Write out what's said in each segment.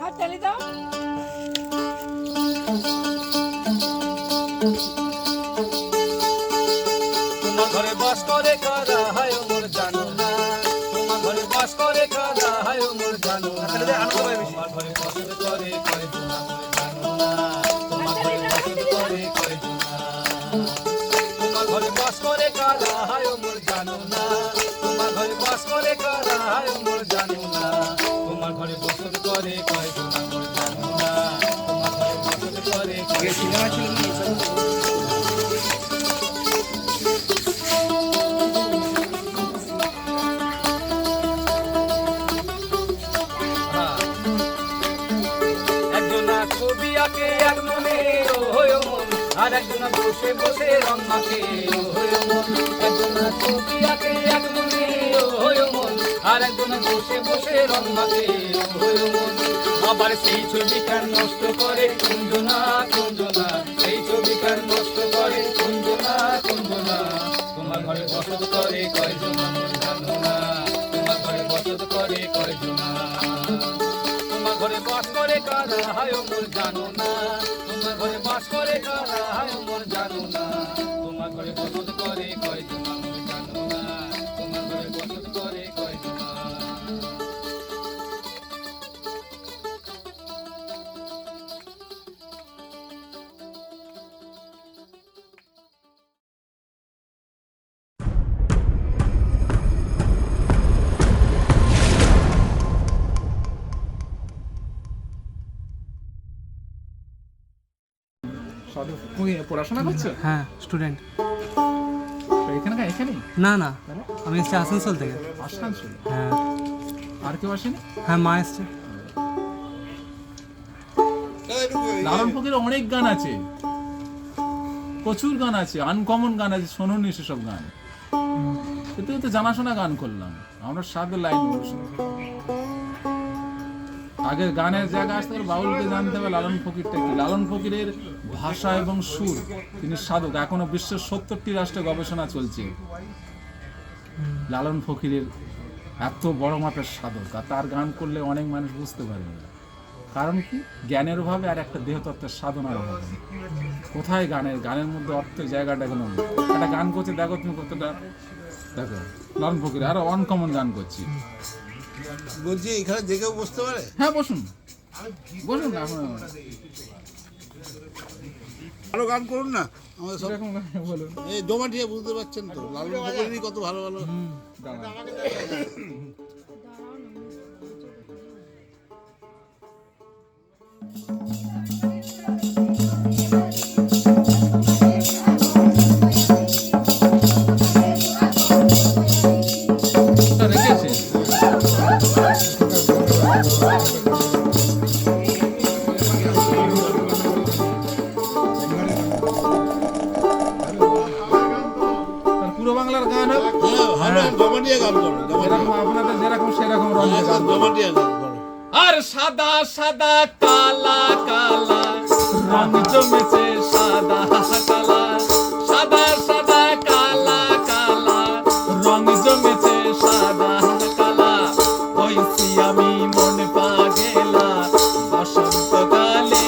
হাত তালি দাও। তোমার ঘরে বাস করে কারা হায় মোর জানো না, তোমার ঘরে বাস করে কারা হায় মোর জানো না, তোমার ঘরে বসত করে কয় জনা মোর জানো না, তোমার ঘরে বসত করে কয় জনা, তোমার ঘরে বাস করে কারা হায় মোর জানো না, তোমার ঘরে বাস করে কারা হায় মোর জানো না, তোমার ঘরে বসত করে কয় জনা মোর জানো না, তোমার ঘরে বসত করে কয় জনা। ছবি আঁকে এক মনে ও হয়ে মন, আর একজন বসে বসে রং মাখে ও হয়ে মন, একজন ছবি আঁকে এক মনে ও হয়ে মন, আর একজন বসে বসে রং মাখে ও হয়ে মন, আবার সেই ছবিখান নষ্ট করে কুঞ্জনা কুঞ্জনা, সেই ছবিখান নষ্ট করে কুঞ্জনা কুঞ্জনা, তোমার ঘরে বসত করে কয়জন মোর জানো না, তোমার ঘরে বসত করে কয়জন, তোমার ঘরে বাস করে কারা হায় মোর জানো না, তোমার ঘরে বাস করে কারা হায় মোর জানো না, তোমার ঘরে বসত করে কয়জন মোর জানো না, তোমার ঘরে বসত করে কয়জন। পড়াশোনা করছো? হ্যাঁ, স্টুডেন্ট। এখানে এখানেই? না না, আমি এসছি আসানসোল থেকে। আসানসোল? হ্যাঁ। আর কেউ আসেনি? হ্যাঁ, মা এসছে। লালন ফকিরের অনেক গান আছে, প্রচুর গান আছে, আনকমন গান আছে, শোনোনি সেসব গান? এতেও তো জানাশোনা গান করলাম আমরা, সাধু লাইন আগের গানের জায়গা আসতে গেলে বাউলকে জানতে হবে লালন ফকিরটা কি, লালন ফকিরের ভাষা এবং সুর, তিনি সাধক। এখনো বিশ্বের 70টি রাষ্ট্রে গবেষণা চলছে লালন ফকিরের এত বড় মাপের সাধক, আর তার গান করলে অনেক মানুষ বুঝতে পারবে না। কারণ কি? জ্ঞানের অভাবে আর একটা দেহতত্ত্বের সাধনার অভাবে। কোথায় গানের মধ্যে অর্থের জায়গাটা এখন একটা গান করছে, দেখো তুমি কতটা, দেখো লালন ফকির আরো অনকমন গান করছি। বলছি এখানে যে কেউ বসতে পারে? হ্যাঁ, বসুন বসুন, আরো গান করুন না আমাদের সব। বলুন। এই জমাটিয়া বুঝতে পারছেন তো, লালন ফকিরেরই কত ভালো ভালো। রেখেছে পুরো বাংলার গান হোক, জমাটিয়া গান করো, আপনাদের যেরকম সেরকম জমাটিয়া গান করো। আর সাদা সাদা কালা কালা রং জমেছে, সাদা কালা, সাদা সাদা কালা কালা রং জমেছে, সাদা কালা, হইছি আমি মন পাগেলা বসন্তকালে,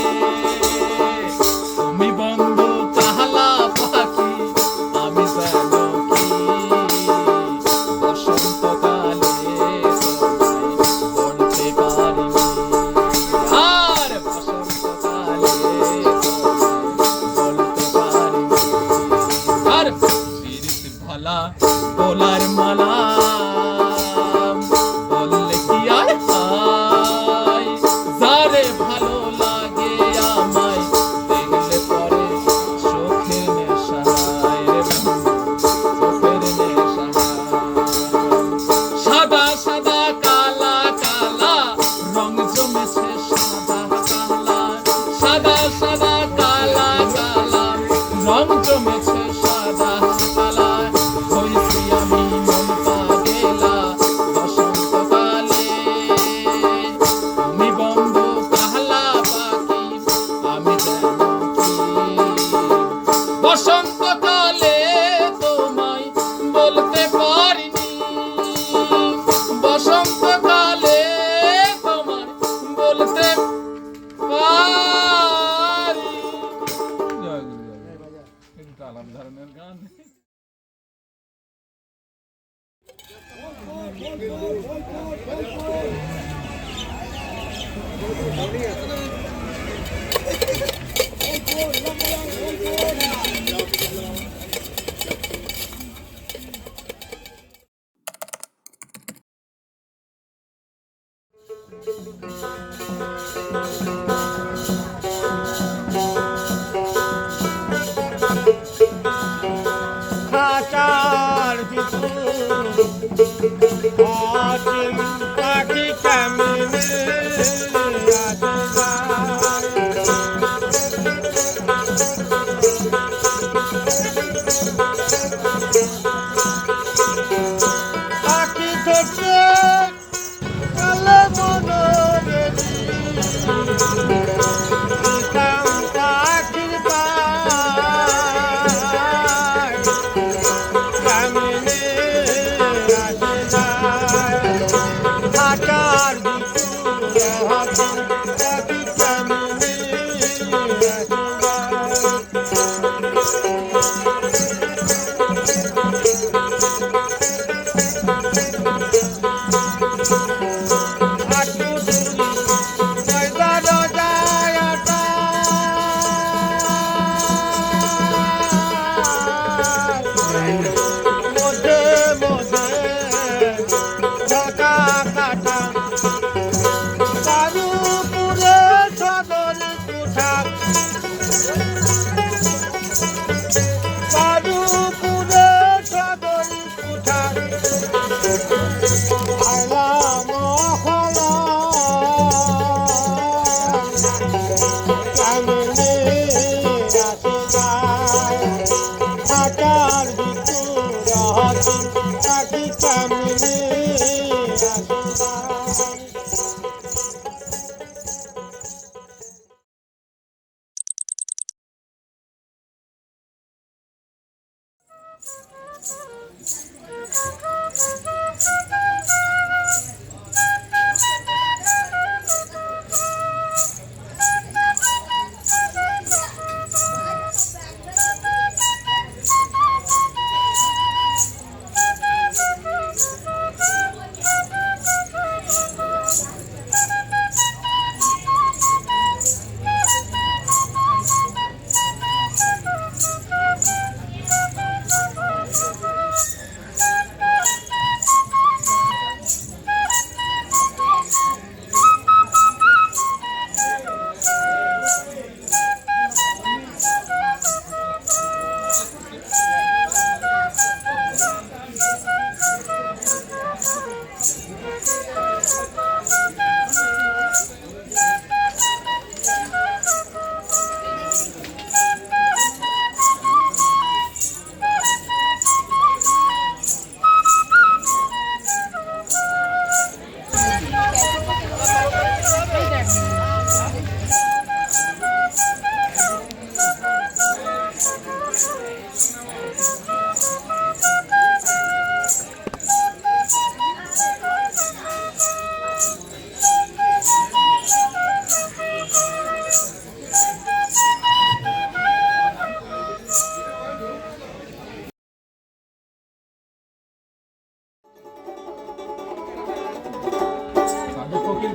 তুমি বন্ধু কালা পাখি আমি যেন কি, বসন্তকালে বলতে পারিনি, আর বসন্তকালে বলতে পারিনি, আর শিরিষ ভলা বলার মালা বললে কি আর হয়, যারে ভালো লাগে আমায় দেখলে পরে চোখের নেশা হয় রে বন্ধু, চোখের নেশা হয়। সাদা সাদা কালা কালা রং জমেছে, সাদা কালা, সাদা সাদা কালা কালা রং জমেছে, সাদা কালা, হইছি আমি মন পাগেলা বসন্তকালে, তুমি বন্ধু কালা পাখি আমি যেন কি, বসন্তকালে তোমায় বলতে পারিনি, বসন্তকালে তোমায় বলতে পারি। জয় গুরু, জয় গুরু। একটু আলাদা ধরনের গান। খাঁচার ভিতর অচিন পাখি কেমনে আসে যায়। পাখি থেকে কালে মনোরে পাখির পায় কেমনে আসে যায়। খাঁচার ভিতরে অচিন পাখি কেমনে আসে যায়।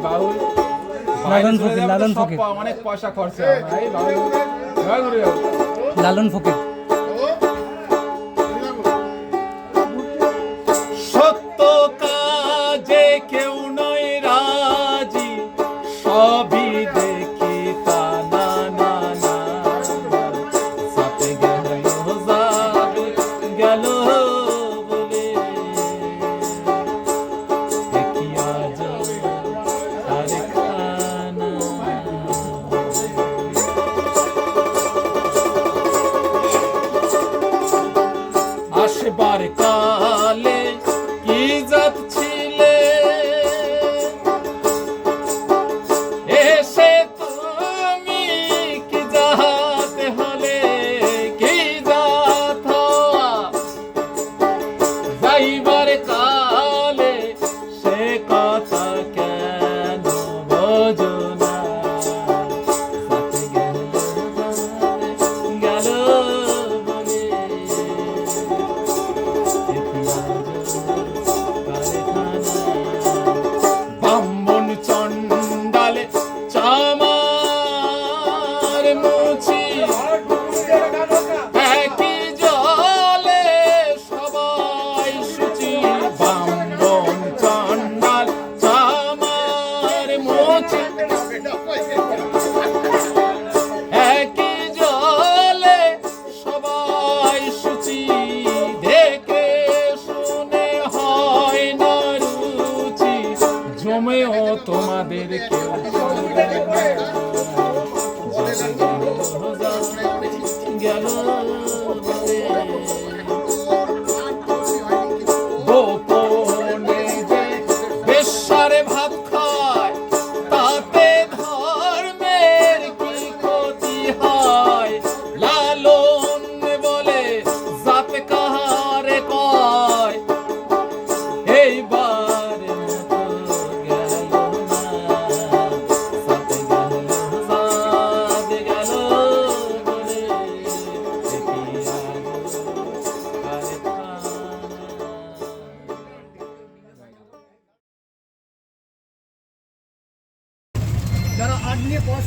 বাউল লালন ফকির, লালন ফকির। অনেক পয়সা খরচা এই বাউল জয় গুরু। লালন ফকির। সত্য কাজে কেউ নয় রাজি, সবই দেখি তা না না না। সাথে গেল যাবে গেল বলে দেখিয়া যাও তার খানা।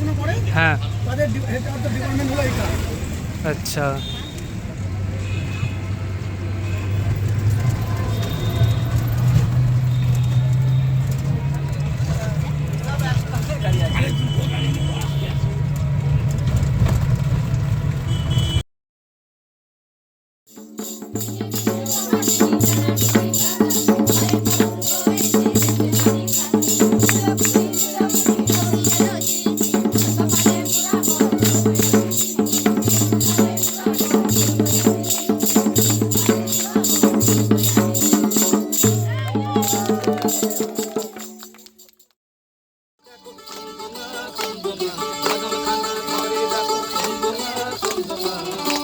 পড়াশোনা করে হ্যাঁ তাদের হেড অফ দ্য ডিপার্টমেন্ট হলো এটা। আচ্ছা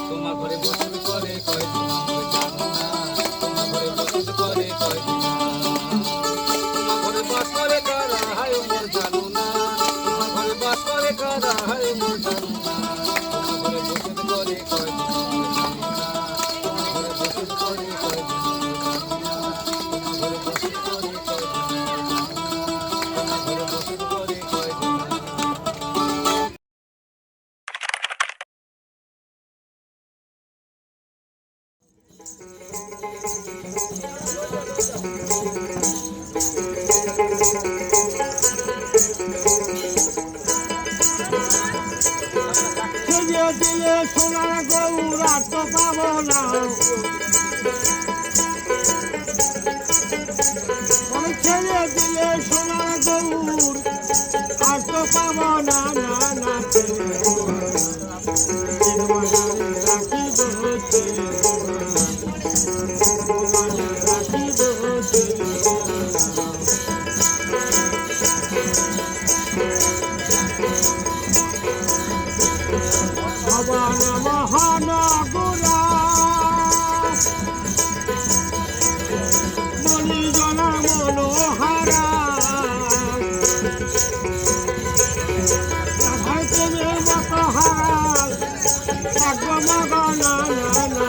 তোমার ঘরে বসত করে কয়দিন আমরা জানো না, তোমার ঘরে বসত করে কয়দিন, তোমার ঘরে বাস করে কারা হায় মোর জানো না, তোমার ঘরে বাস করে কারা হায় মোর জানো না, তোমার ঘরে বসত করে কয়দিন আমরা জানো না, তোমার ঘরে বসত করে কয়দিন আমরা জানো না, তোমার ঘরে বসত করে কয়দিন আমরা জানো না, তোমার ঘরে বসত করে কয়দিন। ছেড়ে দিলে সোনার গৌর আর তো পাবো না, আমি ছেড়ে দিলে সোনার গৌর আর তো পাবো না, না না রাখি দোষে রাখি দোষে ভবন মহানগরা মণিজনা মনোহারা রাধাই প্রেমের মতো হারা ভাগ্য মগনা না